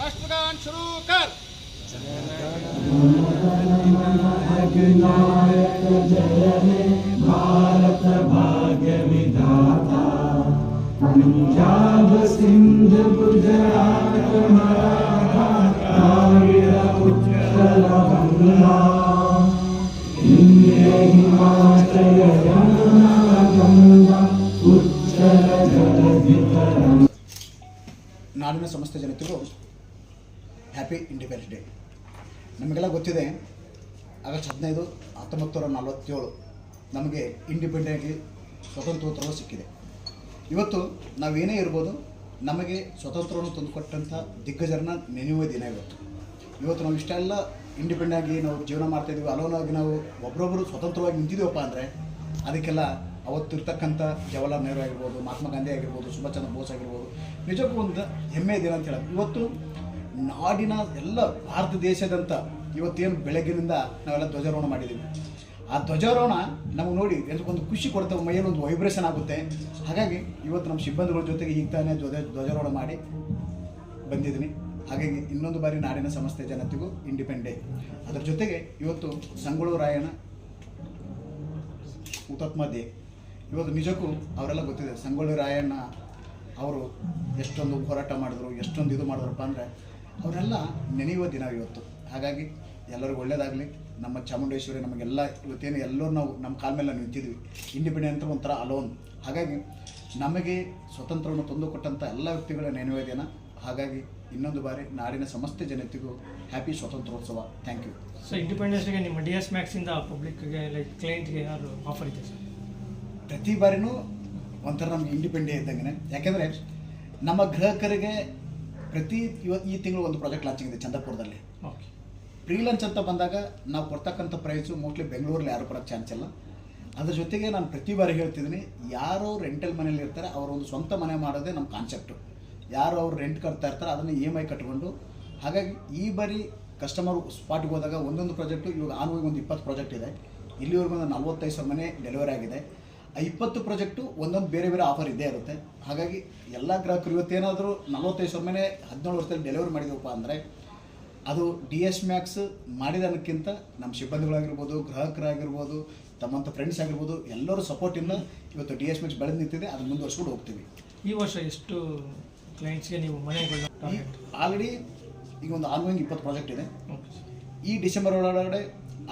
राष्ट्रगान शुरू कर। नायक जय हे भारत भाग्य विधाता, पंजाब सिंध गुजरात मराठा द्राविड़ उत्कल गंगा, हिमाचल यमुना गंगा उच्चल जलधितरंग। ನಾಡಿನ ಸಮಸ್ತ ಜನತೆಗೂ ಹ್ಯಾಪಿ ಇಂಡಿಪೆಂಡೆನ್ಸ್ ಡೇ. ನಮಗೆಲ್ಲ ಗೊತ್ತಿದೆ, ಆಗಸ್ಟ್ 15, 1947 ನಮಗೆ ಇಂಡಿಪೆಂಡೆಂಟಾಗಿ ಸ್ವತಂತ್ರೋತ್ಸವ ಸಿಕ್ಕಿದೆ. ಇವತ್ತು ನಾವೇನೇ ಇರ್ಬೋದು, ನಮಗೆ ಸ್ವತಂತ್ರವನ್ನು ತಂದುಕೊಟ್ಟಂಥ ದಿಗ್ಗಜರನ್ನ ನೆನೆಯುವ ದಿನ ಇವತ್ತು ನಾವು ಇಷ್ಟೆಲ್ಲ ಇಂಡಿಪೆಂಡೆಂಟ್ ಆಗಿ ನಾವು ಜೀವನ ಮಾಡ್ತಾಯಿದ್ದೀವಿ, ಅಲೋನಾಗಿ ನಾವು ಒಬ್ಬರೊಬ್ಬರು ಸ್ವತಂತ್ರವಾಗಿ ನಿಂತಿದ್ದೀವಪ್ಪ ಅಂದರೆ ಅದಕ್ಕೆಲ್ಲ ಅವತ್ತಿರ್ತಕ್ಕಂಥ ಜವಾಹರ್ಲಾಲ್ ನೆಹರು ಆಗಿರ್ಬೋದು, ಮಹಾತ್ಮ ಗಾಂಧಿ ಆಗಿರ್ಬೋದು, ಸುಭಾಷ್ ಚಂದ್ರ ಬೋಸ್ ಆಗಿರ್ಬೋದು, ನಿಜಕ್ಕೂ ಒಂದು ಹೆಮ್ಮೆಯ ದಿನ ಅಂತ ಹೇಳೋದು. ಇವತ್ತು ನಾಡಿನ ಎಲ್ಲ ಭಾರತ ದೇಶದಂತ ಇವತ್ತೇನು ಬೆಳಗ್ಗಿನಿಂದ ನಾವೆಲ್ಲ ಧ್ವಜಾರೋಹಣ ಮಾಡಿದ್ದೀವಿ. ಆ ಧ್ವಜಾರೋಹಣ ನಮಗೆ ನೋಡಿ ಒಂದು ಖುಷಿ ಕೊಡ್ತೇವೆ, ಮೈಯಲ್ಲಿ ಒಂದು ವೈಬ್ರೇಷನ್ ಆಗುತ್ತೆ. ಹಾಗಾಗಿ ಇವತ್ತು ನಮ್ಮ ಸಿಬ್ಬಂದಿಗಳ ಜೊತೆಗೆ ಈಗ ತಾನೇ ಧ್ವಜಾರೋಹಣ ಮಾಡಿ ಬಂದಿದ್ದೀನಿ. ಹಾಗಾಗಿ ಇನ್ನೊಂದು ಬಾರಿ ನಾಡಿನ ಸಮಸ್ತ ಜನತೆಗೂ ಇಂಡಿಪೆಂಡೆಂಟ್ ಡೇ. ಅದರ ಜೊತೆಗೆ ಇವತ್ತು ಸಂಗೊಳ್ಳಿ ರಾಯಣ್ಣ ಹುತಾತ್ಮ ಡೇ. ಇವತ್ತು ನಿಜಕ್ಕೂ ಅವರೆಲ್ಲ ಗೊತ್ತಿದೆ, ಸಂಗೊಳ್ಳಿ ರಾಯಣ್ಣ ಅವರು ಎಷ್ಟೊಂದು ಹೋರಾಟ ಮಾಡಿದ್ರು, ಎಷ್ಟೊಂದು ಇದು ಮಾಡಿದ್ರಪ್ಪ ಅಂದರೆ ಅವರೆಲ್ಲ ನೆನೆಯುವ ದಿನ ಇವತ್ತು. ಹಾಗಾಗಿ ಎಲ್ಲರಿಗೂ ಒಳ್ಳೆಯದಾಗಲಿ. ನಮ್ಮ ಚಾಮುಂಡೇಶ್ವರಿ ನಮಗೆಲ್ಲ ಇವತ್ತೇನು ಎಲ್ಲರೂ ನಾವು ನಮ್ಮ ಕಾಲ ಮೇಲೆ ನಿಂತಿದ್ವಿ. ಇಂಡಿಪೆಂಡೆಂಟ್ ಅಂತ ಒಂಥರ ಅಲೋನ್. ಹಾಗಾಗಿ ನಮಗೆ ಸ್ವತಂತ್ರವನ್ನು ತಂದುಕೊಟ್ಟಂಥ ಎಲ್ಲ ವ್ಯಕ್ತಿಗಳ ನೆನೆಯುವ ದಿನ. ಹಾಗಾಗಿ ಇನ್ನೊಂದು ಬಾರಿ ನಾಡಿನ ಸಮಸ್ತ ಜನತೆಗೂ ಹ್ಯಾಪಿ ಸ್ವತಂತ್ರೋತ್ಸವ. Thank you. ಸೊ ಇಂಡಿಪೆಂಡೆನ್ಸ್ಗೆ ನಿಮ್ಮ DS Max ಇಂದ ಪಬ್ಲಿಕ್ಗೆ ಲೈಕ್ ಕ್ಲೈಂಟ್ಗೆ ಏನಾದ್ರು ಆಫರ್ ಇದೆ ಸರ್? ಪ್ರತಿ ಬಾರಿನೂ ಒಂಥರ ನಮಗೆ ಇಂಡಿಪೆಂಡೆಂಟ್ ಇದ್ದಂಗೆ. ಯಾಕೆಂದರೆ ನಮ್ಮ ಗ್ರಾಹಕರಿಗೆ ಈ ತಿಂಗಳು ಒಂದು ಪ್ರಾಜೆಕ್ಟ್ ಲಾಂಚಿಂಗ್ ಇದೆ ಚಂದಾಪುರದಲ್ಲಿ. ಓಕೆ. ಪ್ರೀ ಲಾಂಚ್ ಅಂತ ಬಂದಾಗ ನಾವು ಕೊಡ್ತಕ್ಕಂಥ ಪ್ರೈಸು ಮೋಸ್ಟ್ಲಿ ಬೆಂಗಳೂರಲ್ಲಿ ಯಾರು ಕೊಡೋಕ್ಕೆ ಚಾನ್ಸ್ ಇಲ್ಲ. ಅದ್ರ ಜೊತೆಗೆ ನಾನು ಪ್ರತಿ ಬಾರಿ ಹೇಳ್ತಿದ್ದೀನಿ, ಯಾರು ರೆಂಟಲ್ ಮನೇಲಿ ಇರ್ತಾರೆ ಅವರೊಂದು ಸ್ವಂತ ಮನೆ ಮಾಡೋದೇ ನಮ್ಮ ಕಾನ್ಸೆಪ್ಟು. ಯಾರು ಅವ್ರು ರೆಂಟ್ ಕಟ್ತಾ ಇರ್ತಾರೆ ಅದನ್ನು EMI ಕಟ್ಕೊಂಡು. ಹಾಗಾಗಿ ಈ ಬಾರಿ ಕಸ್ಟಮರ್ ಸ್ಪಾಟ್ಗೆ ಹೋದಾಗ ಒಂದೊಂದು ಪ್ರಾಜೆಕ್ಟು, ಇವಾಗ ಆನ್ವಾಗಿ ಒಂದು 20 ಪ್ರಾಜೆಕ್ಟ್ ಇದೆ. ಇಲ್ಲಿವರೆಗೂ ಒಂದು 45,000 ಮನೆ ಡೆಲಿವರಿ ಆಗಿದೆ. ಆ 20 ಪ್ರಾಜೆಕ್ಟು ಒಂದೊಂದು ಬೇರೆ ಬೇರೆ ಆಫರ್ ಇದ್ದೇ ಇರುತ್ತೆ. ಹಾಗಾಗಿ ಎಲ್ಲ ಗ್ರಾಹಕರು ಇವತ್ತೇನಾದರೂ 45,000 ಮನೆ 17 ವರ್ಷದಲ್ಲಿ ಡೆಲಿವರಿ ಮಾಡಿದವಪ್ಪ ಅಂದರೆ ಅದು DS Max ಮಾಡಿದಕ್ಕಿಂತ ನಮ್ಮ ಸಿಬ್ಬಂದಿಗಳಾಗಿರ್ಬೋದು, ಗ್ರಾಹಕರಾಗಿರ್ಬೋದು, ತಮ್ಮಂಥ ಫ್ರೆಂಡ್ಸ್ ಆಗಿರ್ಬೋದು, ಎಲ್ಲರೂ ಸಪೋರ್ಟಿಂದ ಇವತ್ತು DS Max ಬೆಳೆದು ನಿಂತಿದೆ. ಅದನ್ನು ಮುಂದುವರ್ಸ್ಕೊಂಡು ಹೋಗ್ತೀವಿ. ಈ ವರ್ಷ ಎಷ್ಟು ಕ್ಲೈಂಟ್ಸ್ಗೆ ನೀವು ಮನೆಗಳನ್ನ ಆಲ್ರೆಡಿ ಈಗ ಒಂದು ಆನ್ಗೋಯಿಂಗ್ 20 ಪ್ರಾಜೆಕ್ಟ್ ಇದೆ. ಓಕೆ. ಈ ಡಿಸೆಂಬರ್ ಒಳಗಡೆ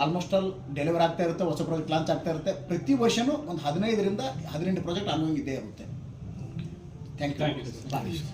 ಆಲ್ಮೋಸ್ಟ್ ಆಲ್ ಡೆಲಿವರಿ ಆಗ್ತಾ ಇರುತ್ತೆ, ಹೊಸ ಪ್ರಾಜೆಕ್ಟ್ ಲಾಂಚ್ ಆಗ್ತಾ ಇರುತ್ತೆ. ಪ್ರತಿ ವರ್ಷವೂ ಒಂದು 15 ರಿಂದ 18 ಪ್ರಾಜೆಕ್ಟ್ ಆನ್ಗೋಯಿಂಗ್ ಇದ್ದೇ ಇರುತ್ತೆ. Thank you.